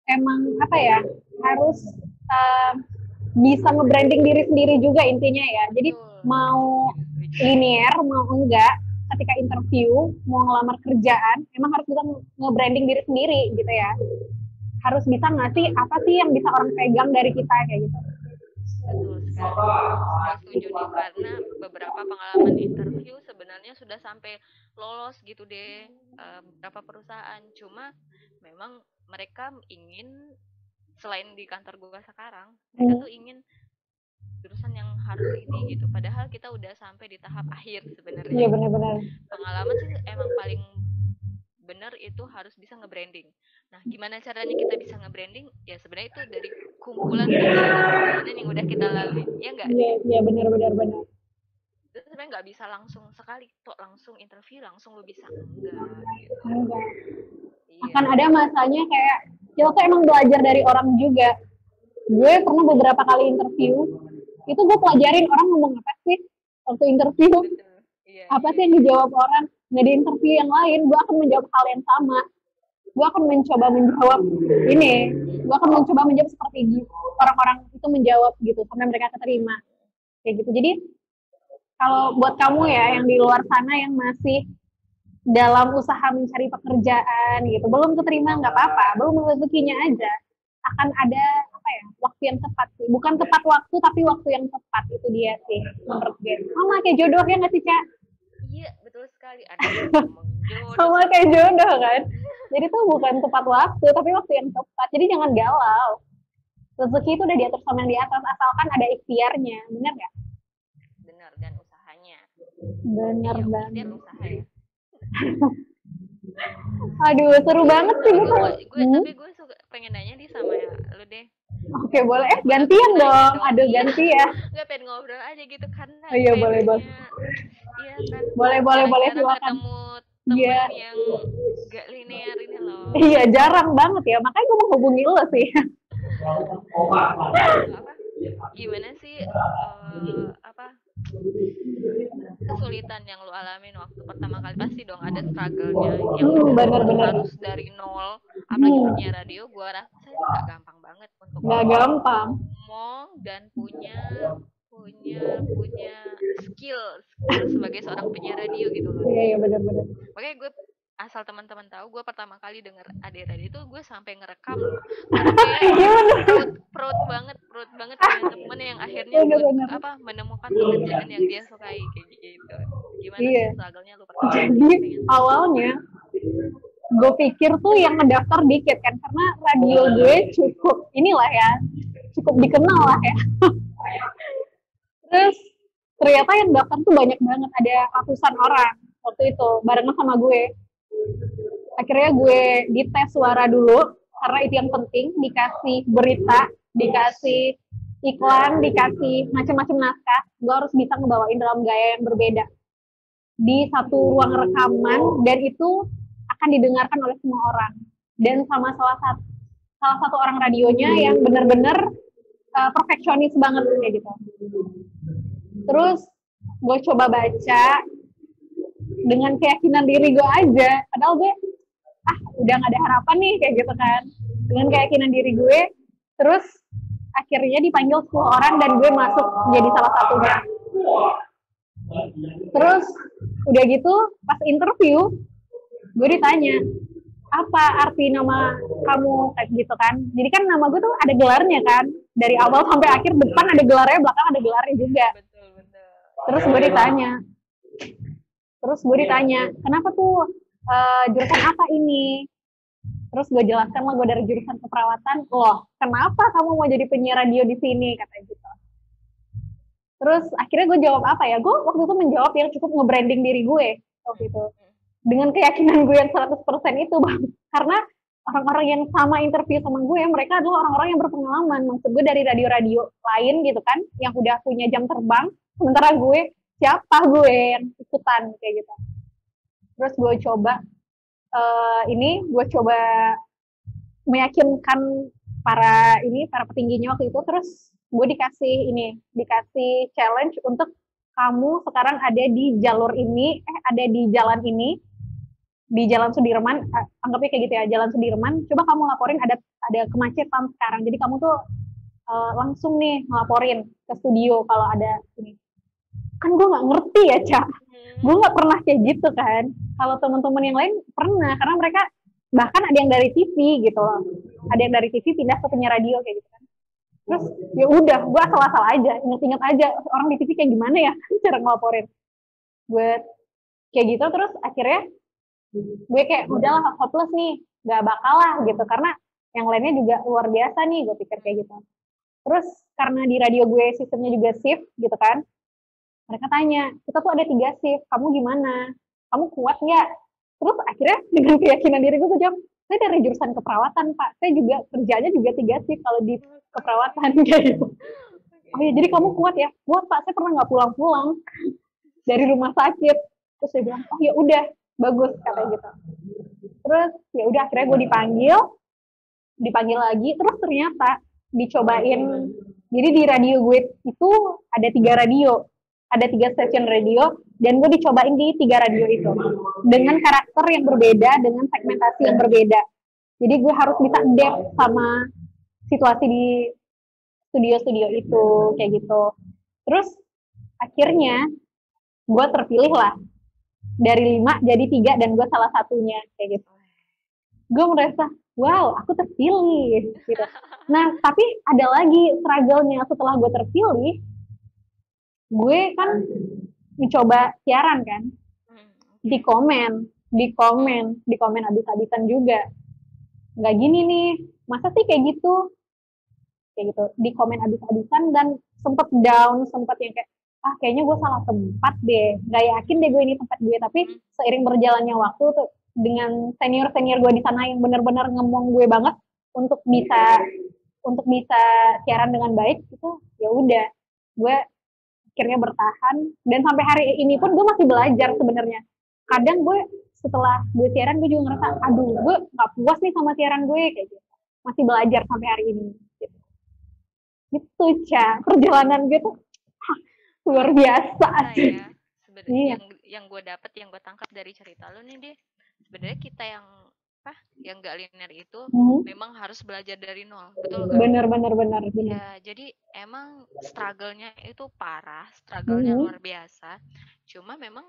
emang apa ya, harus bisa nge-branding diri sendiri juga intinya ya. Jadi mau linear mau enggak, ketika interview mau ngelamar kerjaan emang harus bisa nge-branding diri sendiri gitu ya. Harus bisa ngasih apa sih yang bisa orang pegang dari kita kayak gitu. Betul sekali. Gue setuju nih, karena beberapa pengalaman interview sebenarnya sudah sampai lolos gitu deh beberapa perusahaan. Cuma memang mereka ingin, selain di kantor gue sekarang, mereka tuh ingin jurusan yang harus ini gitu. Padahal kita udah sampai di tahap akhir sebenarnya. Iya benar-benar. Pengalaman sih emang paling benar itu harus bisa nge-branding. Nah, gimana caranya kita bisa nge-branding? Ya sebenarnya itu dari kumpulan perjalanan yang udah kita lalui. Ya enggak? Iya benar. Itu sebenarnya nggak bisa langsung sekali toh langsung interview langsung lo bisa, enggak gitu. Enggak. Iya. Akan ada masanya kayak kita tuh emang belajar dari orang juga. Gue pernah beberapa kali interview, itu gue pelajarin orang ngomong apa sih waktu interview. Iya, apa sih yang dijawab orang. Nah di interview yang lain, gue akan menjawab hal yang sama. Gue akan mencoba menjawab ini. Gue akan mencoba menjawab seperti orang-orang itu menjawab gitu, sampai mereka keterima. Kayak gitu. Jadi, kalau buat kamu ya, yang di luar sana yang masih dalam usaha mencari pekerjaan gitu, belum keterima nggak apa-apa, belum rezekinya aja. Akan ada waktu yang tepat sih. Bukan tepat waktu, tapi waktu yang tepat. Itu dia sih, menurut gue. Sama kayak jodohnya nggak sih, Cak? Iya, betul sekali. Ada jodoh. Sama kayak jodoh kan. Jadi tuh bukan tepat waktu, tapi waktu yang tepat. Jadi jangan galau. Rezeki itu udah diatur sama yang di atas, asalkan ada ikhtiarnya. Bener nggak? Bener, dan usahanya. Bener ya, banget. Usaha ya. Aduh, seru banget sih. Tapi gue suka pengen nanya nih sama ya lu deh. Oke, boleh. Gantian dong. Aduh, ganti ya. Gak pengen ngobrol aja gitu karena. Oh, iya, boleh. Iya kan. Boleh, silakan. Ketemu temen yang gak linear ini loh. Iya, jarang banget ya. Makanya gue mau hubungi lo sih. Gimana sih kesulitan yang lu alamin waktu pertama kali? Pasti dong ada struggle-nya yang bener. harus dari nol, apalagi penyiar radio. Gua rasa itu nggak gampang banget untuk ngomong dan punya skill sebagai seorang penyiar radio gitu loh. Iya benar. Makanya gue asal teman-teman tahu, gue pertama kali denger Ade Radio itu gue sampai ngerekam loh. Karena proud banget punya temen yang akhirnya menemukan pekerjaan yang dia sukai kayak gitu. Gimana sih struggle-nya lu pertama? Jadi awalnya gue pikir tuh yang ngedaftar dikit kan, karena radio gue cukup dikenal lah ya. Terus ternyata yang daftar tuh banyak banget, ada ratusan orang waktu itu barengan sama gue. Akhirnya gue dites suara dulu karena itu yang penting, dikasih berita, dikasih iklan, dikasih macam-macam naskah. Gue harus bisa ngebawain dalam gaya yang berbeda di satu ruang rekaman, dan itu akan didengarkan oleh semua orang, dan sama salah satu orang radionya yang benar-benar perfeksionis banget kayak gitu. Terus gue coba baca dengan keyakinan diri gue aja, padahal gue udah gak ada harapan nih kayak gitu kan. Dengan keyakinan diri gue, terus akhirnya dipanggil 10 orang dan gue masuk jadi salah satunya. Terus udah gitu pas interview gue ditanya, apa arti nama kamu kayak gitu kan. Jadi kan nama gue tuh ada gelarnya kan, dari awal sampai akhir, depan ada gelarnya, belakang ada gelarnya juga. Betul, betul. Terus gue ditanya kenapa tuh jurusan apa ini. Terus gue jelaskan lah gue dari jurusan keperawatan. Loh, kenapa kamu mau jadi penyiar radio di sini, katanya gitu. Terus akhirnya gue jawab apa ya, gue waktu itu menjawab yang cukup nge-branding diri gue waktu itu dengan keyakinan gue yang 100% itu, Bang. Karena orang-orang yang sama interview sama gue, mereka adalah orang-orang yang berpengalaman. Maksud gue dari radio-radio lain gitu kan, yang udah punya jam terbang. Sementara gue, siapa gue yang ikutan kayak gitu. Terus gue coba gue coba meyakinkan para petingginya waktu itu. Terus gue dikasih challenge untuk kamu sekarang ada di jalur ini, ada di jalan ini, di Jalan Sudirman, anggapnya kayak gitu ya, Jalan Sudirman, coba kamu laporin ada kemacetan sekarang. Jadi kamu tuh langsung nih ngelaporin ke studio kalau ada ini. Kan gue nggak ngerti ya, Cak. Gue nggak pernah kayak gitu kan. Kalau teman-teman yang lain pernah, karena mereka bahkan ada yang dari TV gitu loh. Ada yang dari TV pindah ke penyiar radio kayak gitu kan. Terus ya udah, gue asal-asal aja, inget-inget aja orang di TV kayak gimana ya cara ngelaporin. Gue kayak gitu, terus akhirnya gue kayak udahlah hopeless nih, gak bakal lah gitu, karena yang lainnya juga luar biasa nih, gue pikir kayak gitu. Terus karena di radio gue sistemnya juga shift gitu kan, mereka tanya, kita tuh ada 3 shift, kamu gimana? Kamu kuat nggak? Terus akhirnya dengan keyakinan diri gue jawab, saya dari jurusan keperawatan, Pak. Saya juga kerjanya juga 3 shift kalau di keperawatan kayak gitu. Oh ya, jadi kamu kuat ya? Kuat, Pak. Saya pernah nggak pulang-pulang dari rumah sakit. Terus saya bilang, oh ya udah, bagus katanya gitu. Terus ya udah, akhirnya gue dipanggil lagi. Terus ternyata dicobain. Jadi di radio gue itu ada 3 radio. Ada 3 stasiun radio, dan gue dicobain di 3 radio itu dengan karakter yang berbeda, dengan segmentasi yang berbeda. Jadi gue harus bisa adapt sama situasi di studio-studio itu kayak gitu. Terus akhirnya gue terpilih lah, dari 5 jadi 3, dan gue salah satunya kayak gitu. Gue merasa wow, aku terpilih gitu. Nah, tapi ada lagi struggle-nya setelah gue terpilih. Gue kan mencoba siaran kan, di komen habis-habisan juga. Nggak gini nih, masa sih kayak gitu, di komen habis-habisan, dan sempet down, sempet yang kayak, kayaknya gue salah tempat deh, nggak yakin deh gue ini tempat gue. Tapi seiring berjalannya waktu tuh, dengan senior gue di sana yang benar-benar ngemong gue banget untuk bisa siaran dengan baik, itu ya udah, gue akhirnya bertahan, dan sampai hari ini pun gue masih belajar sebenarnya. Kadang gue setelah gue siaran, gue juga ngerasa, aduh, gue nggak puas nih sama siaran gue kayak gitu. Masih belajar sampai hari ini. Gitu, Ca. Perjalanan gue tuh luar biasa. Ya, sebenarnya yang gue dapat, yang gue tangkap dari cerita lu nih, deh, sebenarnya kita yang nggak linear itu memang harus belajar dari nol, betul kan? Benar. Ya, jadi emang struggle-nya itu parah, struggle-nya luar biasa. Cuma memang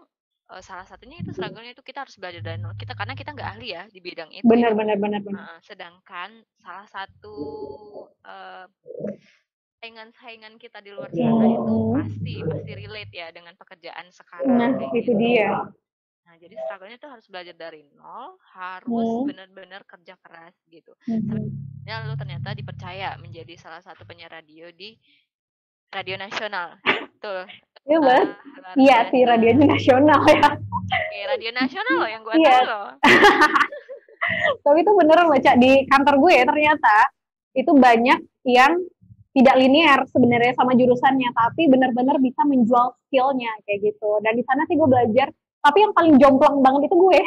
salah satunya itu struggle-nya itu kita harus belajar dari nol. Karena kita nggak ahli ya di bidang itu. Benar. Sedangkan salah satu saingan kita di luar sana itu pasti relate ya dengan pekerjaan sekarang. Nah, itu dia. Nah, jadi struggle-nya tuh harus belajar dari nol, harus benar-benar kerja keras gitu. Ya, lu ternyata dipercaya menjadi salah satu penyiar radio di radio nasional. Tuh. Iya, Bang. Iya sih, radionya nasional ya. Oke, radio nasional loh yang gue tahu loh. Tapi itu beneran loh, Cak. Di kantor gue ya, ternyata itu banyak yang tidak linear sebenarnya sama jurusannya, tapi benar-benar bisa menjual skill-nya kayak gitu. Dan di sana sih gue belajar, tapi yang paling jomplang banget itu gue.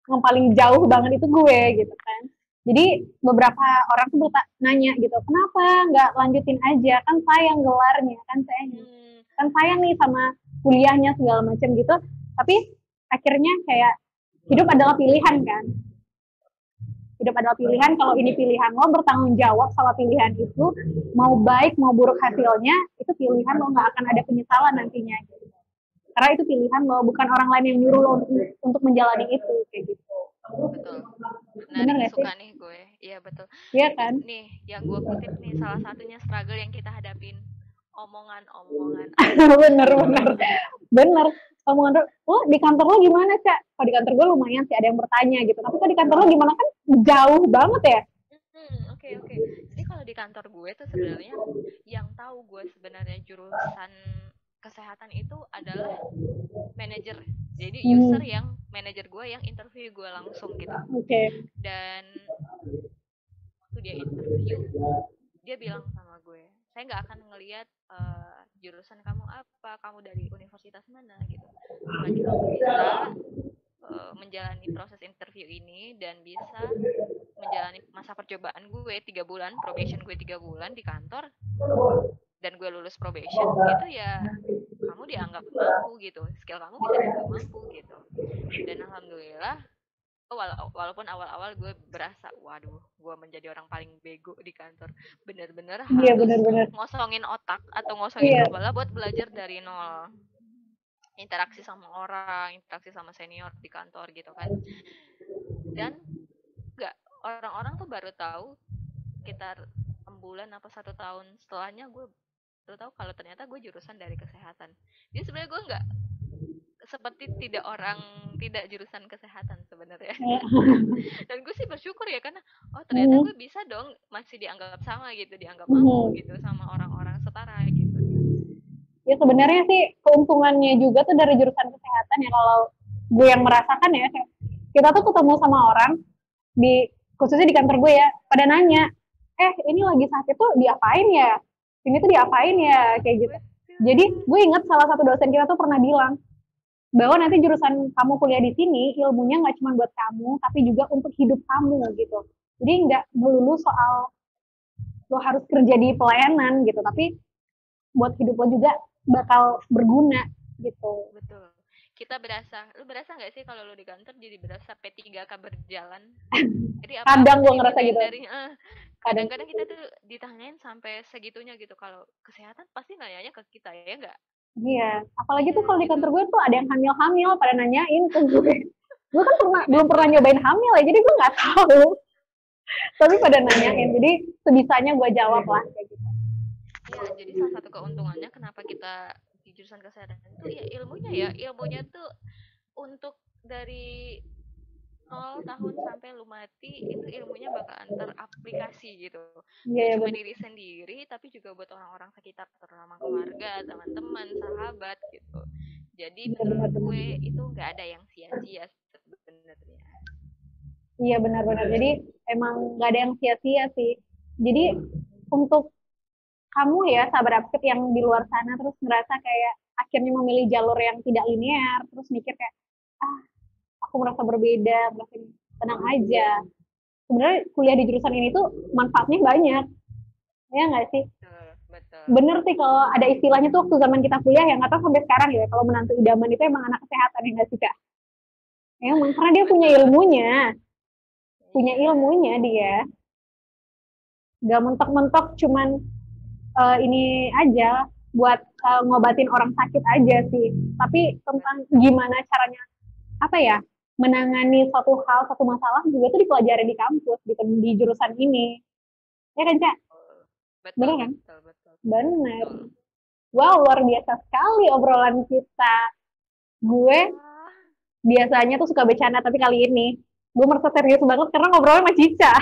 Yang paling jauh banget itu gue gitu kan. Jadi beberapa orang tuh nanya gitu, kenapa nggak lanjutin aja, kan sayang gelarnya, kan sayang nih sama kuliahnya segala macam gitu. Tapi akhirnya kayak hidup adalah pilihan kan. Hidup adalah pilihan, kalau ini pilihan lo, bertanggung jawab sama pilihan itu, mau baik mau buruk hasilnya, itu pilihan lo, nggak akan ada penyesalan nantinya gitu. Karena itu pilihan lo, bukan orang lain yang nyuruh lo untuk menjalani itu kayak gitu. Betul. Bener Menarik, nggak sih? suka nih gue. Iya betul. Iya kan? Nih, yang gue kutip nih salah satunya struggle yang kita hadapin. Omongan-omongan Bener, atasan. bener. Bener. Omongan lo di kantor lo gimana, Cak? Kalau di kantor gue lumayan sih ada yang bertanya gitu. Tapi kalau di kantor lo gimana kan jauh banget ya? Oke, oke. Jadi kalau di kantor gue tuh sebenarnya yang tahu gue sebenarnya jurusan kesehatan itu adalah manajer. Jadi user Hmm, yang manajer gue yang interview gue langsung gitu. oke. Dan waktu dia interview, dia bilang sama gue, saya nggak akan ngelihat jurusan kamu apa, kamu dari universitas mana gitu. Selagi kamu bisa menjalani proses interview ini dan bisa menjalani masa percobaan gue 3 bulan, probation gue 3 bulan di kantor, dan gue lulus probation, itu ya kamu dianggap mampu gitu, skill kamu bisa dianggap mampu gitu. Dan alhamdulillah, walaupun awal-awal gue berasa, waduh, gue menjadi orang paling bego di kantor, bener-bener Iya, harus bener-bener. ngosongin otak atau ngosongin Iya. kepala buat belajar dari nol, interaksi sama orang, interaksi sama senior di kantor gitu kan. Dan nggak, orang-orang tuh baru tahu sekitar 6 bulan apa 1 tahun setelahnya, gue baru tahu kalau ternyata gue jurusan dari kesehatan. Jadi sebenarnya gue nggak seperti tidak orang tidak jurusan kesehatan sebenarnya. Dan gue sih bersyukur ya, karena oh ternyata gue bisa dong masih dianggap sama gitu, dianggap mampu gitu sama orang-orang setara gitu. Ya sebenarnya sih keuntungannya juga tuh dari jurusan kesehatan ya kalau gue yang merasakan ya kayak kita tuh ketemu sama orang di khususnya di kantor gue ya pada nanya ini lagi sakit tuh diapain ya ini tuh diapain ya kayak gitu. Jadi Betul. gue ingat salah satu dosen kita tuh pernah bilang bahwa nanti jurusan kamu kuliah di sini ilmunya nggak cuma buat kamu tapi juga untuk hidup kamu gitu. Jadi nggak melulu soal lo harus kerja di pelayanan gitu tapi buat hidup lo juga bakal berguna gitu. Betul. Kita berasa, lu berasa nggak sih kalau lu di kantor jadi berasa P3K berjalan? Jadi apa-apa Kadang tuh gue ngerasa gitu. dipelajari. Kadang Kadang-kadang kita tuh ditanyain sampai segitunya gitu. Kalau kesehatan pasti nanyanya ke kita, ya nggak? iya, apalagi Iya tuh kalau di gitu. kantor gue tuh ada yang hamil-hamil pada nanyain ke gue. Gue kan belum pernah Betul. nyobain hamil ya, jadi gue nggak tahu. Tapi pada nanyain, jadi sebisanya gue jawab lah kayak gitu. Iya, jadi salah satu keuntungannya kenapa kita di jurusan kesehatan itu ya ilmunya, ya ilmunya tuh untuk dari 0 tahun sampai lu mati itu ilmunya bakalan teraplikasi gitu. Iya Gak ya cuma benar, diri sendiri tapi juga buat orang-orang sekitar, terutama keluarga, teman-teman, sahabat gitu. Jadi benar-benar menurut benar. gue itu nggak ada yang sia-sia sebenarnya. Iya benar-benar. Jadi emang nggak ada yang sia-sia sih. Jadi untuk kamu ya sahabat upskip yang di luar sana terus ngerasa kayak akhirnya memilih jalur yang tidak linear, terus mikir kayak ah aku merasa berbeda, merasa tenang aja. Sebenarnya kuliah di jurusan ini tuh manfaatnya banyak, ya nggak sih? Betul, betul. Bener sih kalau ada istilahnya tuh waktu zaman kita kuliah yang atau sampai sekarang ya kalau menantu idaman itu emang anak kesehatan ya nggak sih kak? Ya, emang karena dia Betul. punya Iya. ilmunya dia, nggak mentok-mentok cuman ini aja buat ngobatin orang sakit aja sih, tapi tentang gimana caranya apa ya menangani suatu hal satu masalah juga tuh dipelajari di kampus gitu di jurusan ini, ya kan cak? Betul, Bener kan? betul, betul. Bener. Betul. Wow, luar biasa sekali obrolan kita. Gue Wah, biasanya tuh suka bercanda, tapi kali ini gue merasa serius banget karena ngobrolnya sama Cica.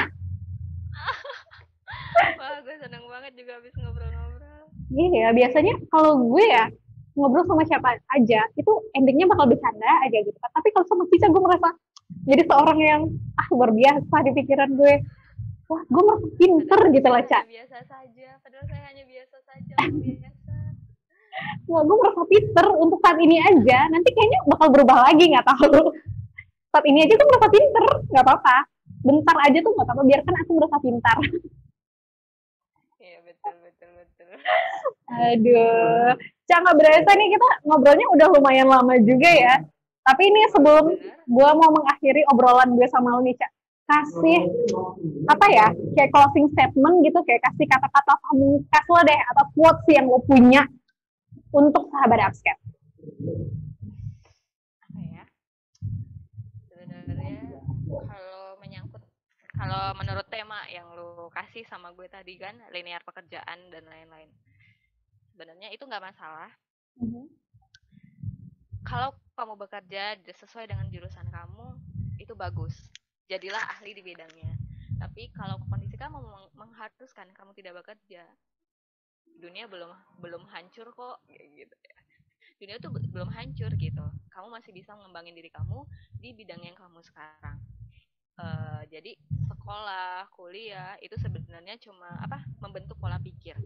wah, gue seneng banget juga habis ngobrol-ngobrol. Iya, biasanya kalau gue ya ngobrol sama siapa aja, itu endingnya bakal bercanda aja gitu. Tapi kalau sama Cica gue merasa jadi seorang yang luar biasa di pikiran gue. Wah, gue merasa pinter Padahal gitu saya lah, hanya Cak. biasa saja. Padahal saya hanya biasa saja, orang biasa. Wah, gue merasa pinter untuk saat ini aja. Nanti kayaknya bakal berubah lagi, nggak tahu. Saat ini aja tuh merasa pinter, nggak apa-apa. Bentar aja tuh nggak apa-apa, biarkan aku merasa pintar. Iya, betul, betul, betul. Aduh, Cak nggak berasa nih kita ngobrolnya udah lumayan lama juga ya. Tapi ini sebelum Bener. gue mau mengakhiri obrolan gue sama lu nih, Cak, kasih apa ya, kayak closing statement gitu, kayak kasih kata-kata pamungkas lo deh, atau quotes yang lo punya untuk sahabat Upscat. Apa ya? Sebenarnya kalau menyangkut Kalau menurut tema yang lu kasih sama gue tadi kan, linear pekerjaan dan lain-lain, sebenarnya itu nggak masalah. Kalau kamu bekerja sesuai dengan jurusan kamu, itu bagus. Jadilah ahli di bidangnya. Tapi kalau kondisi kamu mengharuskan kamu tidak bekerja, dunia belum hancur kok, gitu ya. Dunia tuh belum hancur gitu. Kamu masih bisa mengembangin diri kamu di bidang yang kamu sekarang. Jadi sekolah, kuliah itu sebenarnya cuma membentuk pola pikir.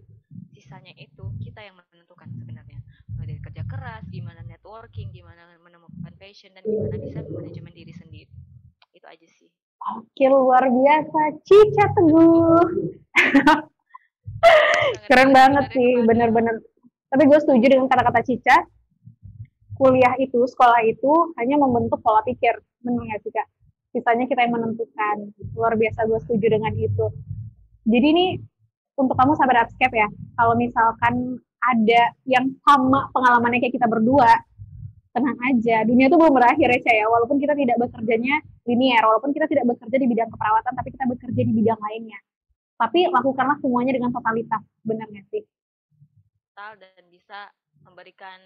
Sisanya itu kita yang menentukan sebenarnya. Mulai dari kerja keras, gimana networking, gimana menemukan passion, dan gimana bisa manajemen diri sendiri. Itu aja sih. Oke, luar biasa, Cica Teguh. Keren banget sih, bener-bener. Tapi gue setuju dengan kata-kata Cica. Kuliah itu, sekolah itu hanya membentuk pola pikir, benar nggak sih Kak? Sisanya kita yang menentukan. Luar biasa, gue setuju dengan itu. Jadi ini untuk kamu sahabat Upscape ya, kalau misalkan ada yang sama pengalamannya kayak kita berdua, tenang aja, dunia itu belum berakhir ya Caya, walaupun kita tidak bekerjanya linear, walaupun kita tidak bekerja di bidang keperawatan, tapi kita bekerja di bidang lainnya. Tapi lakukanlah semuanya dengan totalitas, benar nggak sih? Total dan bisa memberikan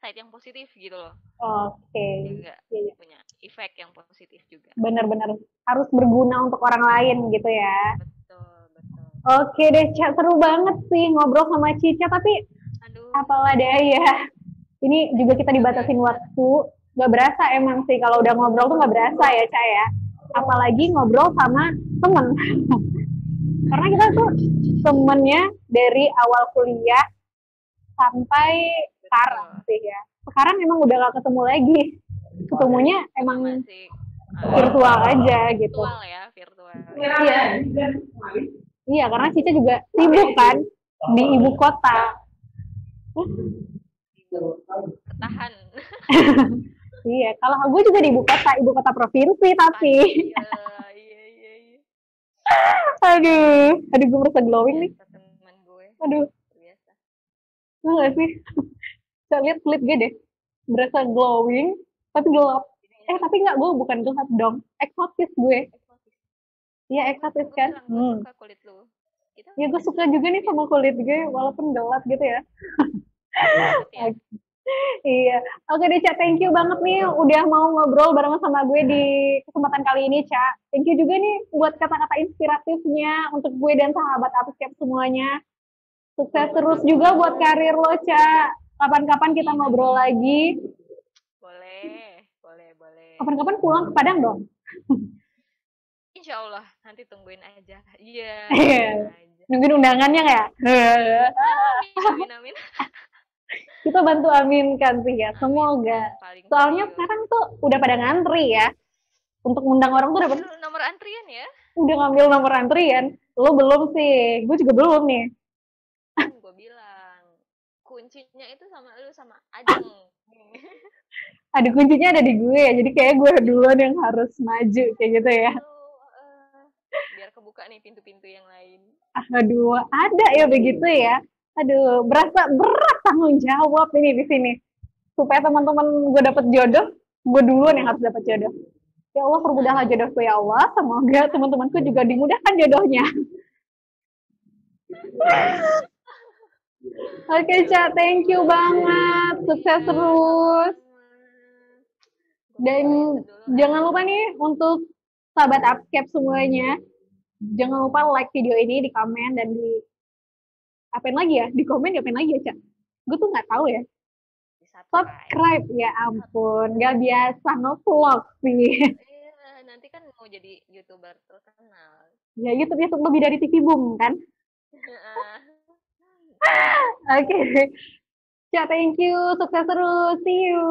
side yang positif gitu loh. Oke. Juga punya efek yang positif juga. Benar-benar harus berguna untuk orang lain gitu ya. Betul. Oke deh, Cak, seru banget sih ngobrol sama Cica, tapi apalah daya. Ini juga kita dibatasin waktu. Gak berasa emang sih kalau udah ngobrol tuh gak berasa ya, Cak ya. Apalagi ngobrol sama temen. Karena kita tuh temennya dari awal kuliah sampai sekarang sih ya. Sekarang emang udah gak ketemu lagi. Ketemunya emang virtual aja gitu. Virtual. Iya, karena Cica juga sibuk kan di ibu kota. Ketahan. Iya, kalau aku juga di ibu kota provinsi tapi. Iya. Aduh, gue merasa glowing nih. Teman gue. Aduh. Biasa. Enggak sih? Saya lihat klip gue deh. Berasa glowing, tapi gelap. Tapi enggak, gue bukan gelap dong. Eksotis gue. Iya, eksotis kan? Gue suka kulit lu. Ya, gue suka juga nih sama kulit gue, walaupun gelap gitu ya. Iya. Oke deh, Cak. Thank you banget nih udah mau ngobrol bareng sama gue di kesempatan kali ini, Cak. Thank you juga nih buat kata-kata inspiratifnya untuk gue dan sahabat Upscape semuanya. Sukses terus juga buat karir lo, Cak. Kapan-kapan kita ngobrol lagi. Boleh. Kapan-kapan pulang ke Padang dong. Insya Allah, nanti tungguin aja. Iya. Nungguin undangannya nggak ya? Amin. Kita bantu aminkan sih ya, semoga. Soalnya sekarang tuh udah pada ngantri ya. Untuk undang orang tuh udah nomor antrian ya? Udah ngambil nomor antrian. Lo belum sih, gue juga belum nih. Gue bilang, kuncinya itu sama lu sama Ajeng. Ada kuncinya ada di gue ya, jadi kayak gue duluan yang harus maju kayak gitu ya. Biar kebuka nih pintu-pintu yang lain. Aduh, ada ya begitu ya. Aduh, berasa berat tanggung jawab ini di sini. Supaya teman-teman gue dapet jodoh, gue duluan yang harus dapet jodoh. Ya Allah, permudahlah jodohku ya Allah. Semoga teman-temanku juga dimudahkan jodohnya. Oke, Cak, thank you banget. Sukses terus. Dan jangan lupa nih untuk sahabat Upscape semuanya, jangan lupa like video ini, di komen, dan di apain lagi ya? Di komen apain lagi ya, Cak? Gue tuh nggak tahu ya. Subscribe, ya ampun. Nggak biasa nge-vlog sih. Nanti kan mau jadi YouTuber terkenal. Ya, YouTube lebih dari TV Boom, kan? Oke. Cak, thank you. Sukses terus. See you.